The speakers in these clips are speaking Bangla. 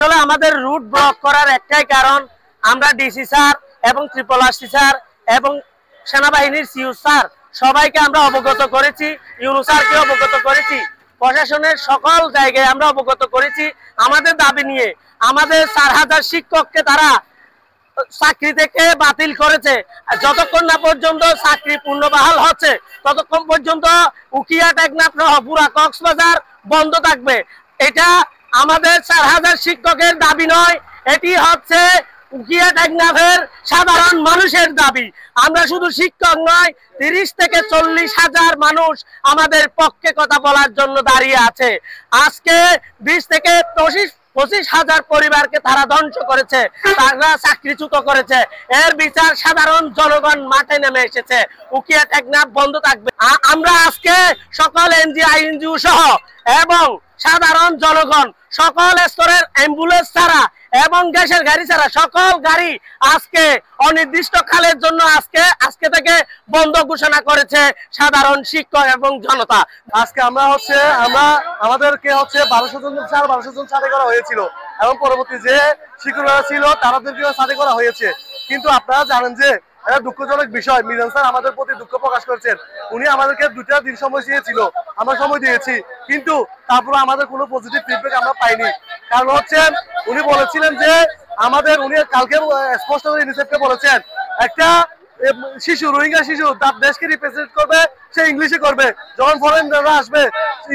আসলে আমাদের রুট ব্লক করার একটাই কারণ, আমরা ডিসি স্যার এবং ট্রিপল আরসি স্যার এবং সেনাবাহিনীর সিইউ স্যার সবাইকে আমরা অবগত করেছি, ইউনূস স্যারকে অবগত করেছি, প্রশাসনের সকল জায়গায় আমরা অবগত করেছি আমাদের দাবি নিয়ে। আমাদের 4000 শিক্ষককে তারা চাকরি থেকে বাতিল করেছে। যতক্ষণ না পর্যন্ত চাকরি পূর্ণবহাল হচ্ছে ততক্ষণ পর্যন্ত উকিয়া টেকনাফ রহপুরা কক্সবাজার বন্ধ থাকবে। এটা আমাদের 4000 শিক্ষকের দাবি নয়, এটি হচ্ছে উকিয়া টেকনাফের সাধারণ মানুষের দাবি। আমরা শুধু শিক্ষক নয়, 30 থেকে 40,000 মানুষ আমাদের পক্ষে কথা বলার জন্য দাঁড়িয়ে আছে। আজকে 20 থেকে 25,000 পরিবারকে তারা ধ্বংস করেছে, তারা চাকরিচ্যুত করেছে। এর বিচার সাধারণ জনগণ মাঠে নেমে এসেছে। উকিয়া টেকনাফ বন্ধ থাকবে। আমরা আজকে সকল এনজিও সহ এবং সাধারণ জনগণ, সকল স্তরের অ্যাম্বুলেন্স ছাড়া এবং গ্যাসের গাড়ি ছাড়া সকল গাড়ি আজকে অনির্দিষ্টকালের জন্য আজকে থেকে বন্ধ ঘোষণা করেছে সাধারণ শিক্ষক এবং জনতা। আজকে আমাদেরকে 1200 জন ছাঁটাই করা হয়েছিল এবং পরবর্তী যে শিক্ষকরা ছিল তাদেরকেও ছাঁটাই করা হয়েছে। কিন্তু আপনারা জানেন যে এটা দুঃখজনক বিষয়, মিজান স্যার আমাদের প্রতি দুঃখ প্রকাশ করেছেন। উনি আমাদেরকে 2টা দিন সময় দিয়েছিল, আমরা সময় দিয়েছি, কিন্তু তারপরে আমাদের কোনো পজিটিভ ফিডব্যাক আমরা পাইনি। কারণ উনি বলেছিলেন যে উনি কালকে স্পষ্ট করে ইউনিসেফকে বলেছেন, একটা শিশু, রোহিঙ্গা শিশু তার দেশকে রিপ্রেজেন্ট করবে, সে ইংলিশে করবে, যখন ফরেনাররা আসবে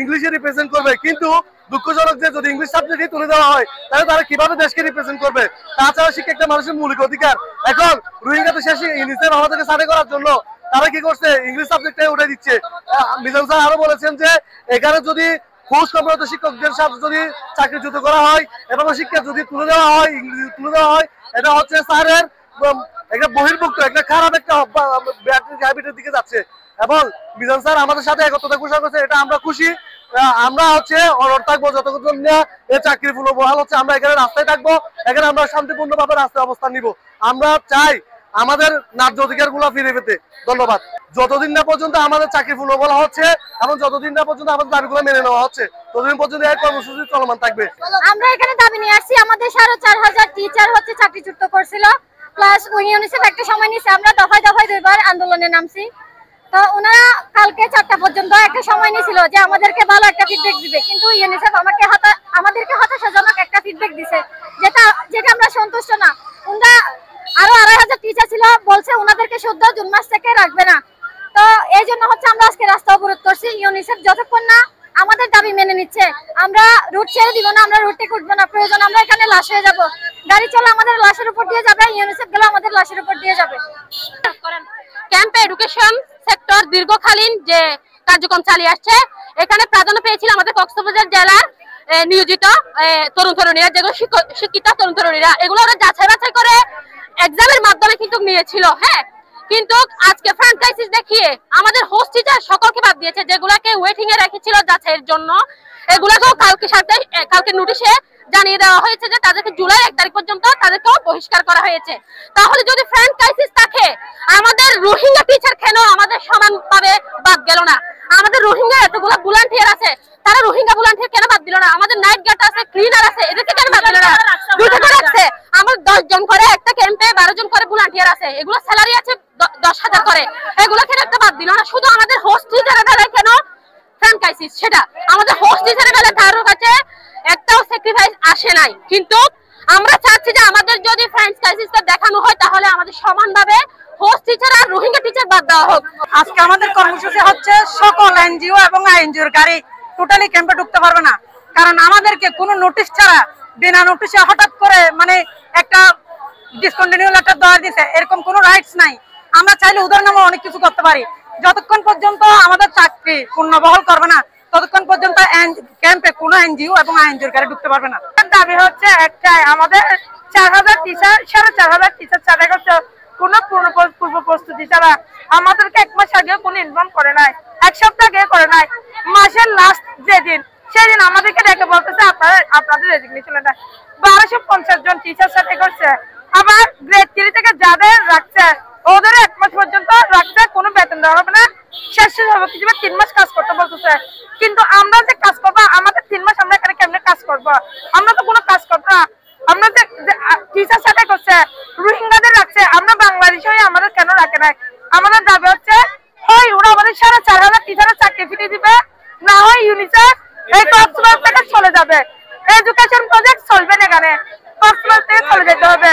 ইংলিশে রিপ্রেজেন্ট করবে। কিন্তু দুঃখজনক যে যদি ইংলিশ সাবজেক্টই তুলে দেওয়া হয় তাহলে তারা কিভাবে দেশকে রিপ্রেজেন্ট করবে? তাছাড়া শিক্ষা একটা মানুষের মৌলিক অধিকার। এখন রোহিঙ্গাতে শেষে ইউনিসেফ আমাদেরকে ছাঁটাই করার জন্য তারা কি করছে, ইংলিশ সাবজেক্টটাই উঠে দিচ্ছে। মিজান স্যার আরো বলেছেন যে এখানে যদি ঘুষ কর্মরত শিক্ষকদের সাথে যদি চাকরিচ্যুত করা হয় এবং শিক্ষা যদি তুলে দেওয়া হয়, ইংরেজি তুলে দেওয়া হয়, এটা হচ্ছে স্যারের একটা বহির্ভুক্ত, একটা খারাপ একটা হ্যাবিটের দিকে যাচ্ছে। এবং মিজান স্যার আমাদের সাথে একত্রতা ঘোষণা করছে, এটা আমরা খুশি। আমরা অনড় থাকবো যতক্ষণ না এই চাকরি পুনর্বহাল হচ্ছে। আমরা এখানে রাস্তায় থাকবো, এখানে আমরা শান্তিপূর্ণভাবে রাস্তায় অবস্থান নিব। আমরা চাই আমাদের ন্যায্য অধিকার গুলো ফিরে পেতে। ধন্যবাদ। যতদিন না পর্যন্ত আমাদের চাকরি পুনর্বহাল হচ্ছে এবং যতদিন না পর্যন্ত আমাদের দাবিগুলো মেনে নেওয়া হচ্ছে ততদিন পর্যন্ত এই কর্মসূচি চলমান থাকবে। আমরা এখানে দাবি নিয়ে আসছি, আমাদের 4,500 টিচার চাকরিচ্যুত করছিল, প্লাস ইউনিসেফ একটা সময় নিয়েছে। আমরা দফায় 2বার আন্দোলনে নামছি। তো ওনারা কালকে 4টা পর্যন্ত একটা সময় নিয়েছিল যে আমাদেরকে ভালো একটা ফিডব্যাক দিবে, কিন্তু ইউনিসেফ আমাদেরকে হতাশাজনক একটা ফিডব্যাক দিছে, যেটা আমরা সন্তুষ্ট না। ওনারা আরো 2,500 টিচার ছিল, বলছে ওনাদেরকে শুদ্ধ জুন মাস থেকে রাখবে না। তো এই জন্য আমরা আজকে রাস্তা অবরোধ করছি। ইউনিসেফ যতক্ষণ না আমাদের দাবি মেনে নিচ্ছে আমরা রুট ছেড়ে দিব না, আমরা রুটে উঠবো না। প্রয়োজন আমরা এখানে লাশ হয়ে যাব, গাড়ি চলে আমাদের লাশের উপর দিয়ে যাবে, ইউনিসেফ গেলে আমাদের লাশের উপর দিয়ে যাবে। ক্যাম্পে এডুকেশন সেক্টর দীর্ঘকালীন যে কার্যক্রম চালিয়ে আসছে, এখানে প্রাধান্য পেয়েছিল আমাদের কক্সবাজার জেলার নিয়োজিত তরুণ তরুণীরা, যেগুলো শিক্ষিত তরুণ তরুণীরা, এগুলো ওরা যাচাই বাছাই করে এক্সামের মাধ্যমে কিন্তু নিয়েছিল। হ্যাঁ, কিন্তু আজকে ফ্র্যাঞ্চাইজিস দেখিয়ে আমাদের হোস্ট টিচার সকলকে বাদ দিয়েছে, যেগুলাকে ওয়েটিং এ রেখেছিল যাচাইয়ের জন্য। এগুলাকেও কালকে নোটিশে জানিয়ে দেওয়া হয়েছে যে তাদেরকে জুলাই 1 তারিখ পর্যন্ত তাদেরকেও বহিষ্কার করা হয়েছে। তাহলে যদি ফ্র্যাঞ্চাইজিস থাকে, আমাদের রোহিঙ্গা টিচার কেন আমাদের সমানভাবে বাদ গেল না? আমাদের রোহিঙ্গা এতগুলো ভলান্টিয়ার আছে, তারা রোহিঙ্গা ভলান্টিয়ার কেন বাদ দিল না? আমাদের নাইট গার্ড আছে, ক্লিনার আছে, এদেরকে কেন বাদ দিল না? 2টা করে রাখছে। আমার 10 জন করে একটা ক্যাম্পে 12 জন করে ভলান্টিয়ার আছে, এগুলো স্যালারি আছে 10,000 করে, এগুলো কেন একটা বাদ দিল না? শুধু আমাদের হোস্ট টিচারের বেলায় কেন ফ্র্যাঞ্চাইজিস? সেটা আমাদের হোস্ট টিচারের বেলায় কারোর কাছে একটাও স্যাক্রিফাইস আসে নাই। কিন্তু আমরা চাচ্ছি যে আমাদের যদি ফ্র্যাঞ্চাইজিসটা দেখানো হয় তাহলে আমাদের সমানভাবে হোস্ট টিচার আর রোহিঙ্গা টিচার বাদ দেওয়া হোক। আজকে আমাদের কর্মসূচি হচ্ছে সকল এনজিও এবং আইএনজিওর গাড়ি টোটালি ক্যাম্পে ঢুকতে পারবে না, কারণ আমাদেরকে কোনো নোটিশ ছাড়া বিনা নোটিশে হঠাৎ করে একটা ডিসকন্টিনিউ লেটার দেওয়া দিয়েছে, এরকম কোনো রাইটস নাই। আমরা চাইলে ওদের নামে অনেক কিছু করতে পারি। যতক্ষণ পর্যন্ত আমাদের চাকরি পূর্ণবহাল করবে না ততক্ষণ পর্যন্ত ক্যাম্পে কোনো এনজিও এবং আইএনজিওর গাড়ি ঢুকতে পারবে না। দাবি হচ্ছে একটাই, আমাদের 4,000 টিচার 4,500 টিচার ছাড়াই করছে কোনো পূর্ব প্রস্তুতি ছাড়া। আমাদেরকে 1 মাস আগে কোনো ইনফর্ম করে নাই, 1 সপ্তাহ আগে করে নাই। মাসের লাস্ট যেদিন সেদিন আমাদেরকে ডেকে বলতেছে আপনাদের রেজিগনেশন লেটার। 1250 জন টিচার ছাড়াই করছে। আবার গ্রেড 3 থেকে যাদের রাখছে ওদের 1 মাস পর্যন্ত রাখছে, কোনো বেতন দেওয়া হবে না। শেষ হবে 3 মাস কাজ করতে বলতেছে। কিন্তু আমরা যে কাজ করবো, আমাদের 3 মাস আমরা এখানে কেমনে কাজ করবো? আমরা তো কোনো কাজ করবো না। টিচার সাথে করছে, রোহিঙ্গাদের রাখছে, আমরা বাংলাদেশ হয়ে আমাদের কেন রাখে নাই? আমাদের দাবি হচ্ছে হয় ওরা আমাদের 4,500 টিচারের চাকরি ফিরিয়ে দিবে, না হয় ইউনিসেফ এই কক্সবাজার থেকে চলে যাবে। এডুকেশন প্রজেক্ট চলবে না, এখানে কক্সবাজার থেকে চলে যেতে হবে।